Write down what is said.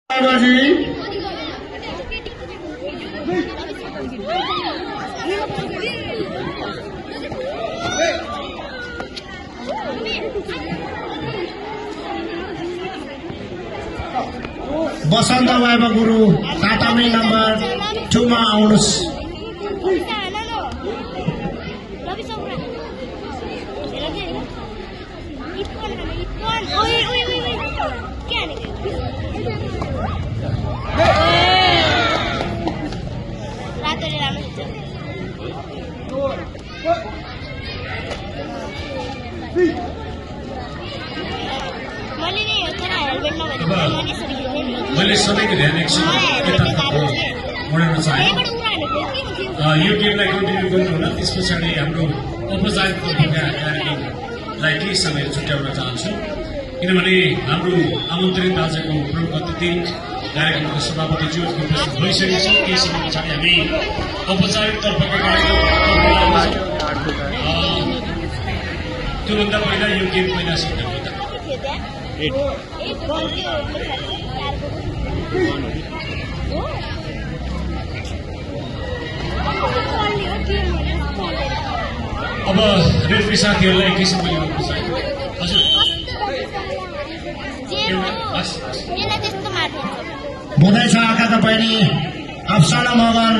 बसन्त Baba Guru tatami number 2 मा आउनुस्। मैले सबैको ध्यान एकछिन यतातर्फ मोडाउन चाहेँ। यो गेमलाई कन्टिन्यू गर्नु होला, त्यस पछाडि हाम्रो औपचारिक कार्यक्रमलाई केही समय छुट्याउन चाहन्छु, किनभने हाम्रो आमन्त्रित आजको प्रमुख अतिथि कार्यक्रमको सभापतिज्यू उपस्थित भइसकेको छ। केही समय पछाडि हामी औपचारिक तर्फको कार्यक्रम त्योभन्दा पहिला यो गेम पहिला सिक्नु अब रेफ्री साथीहरूलाई के समय हजुर हुँदैछ आका तपाईँ अफसाना मगर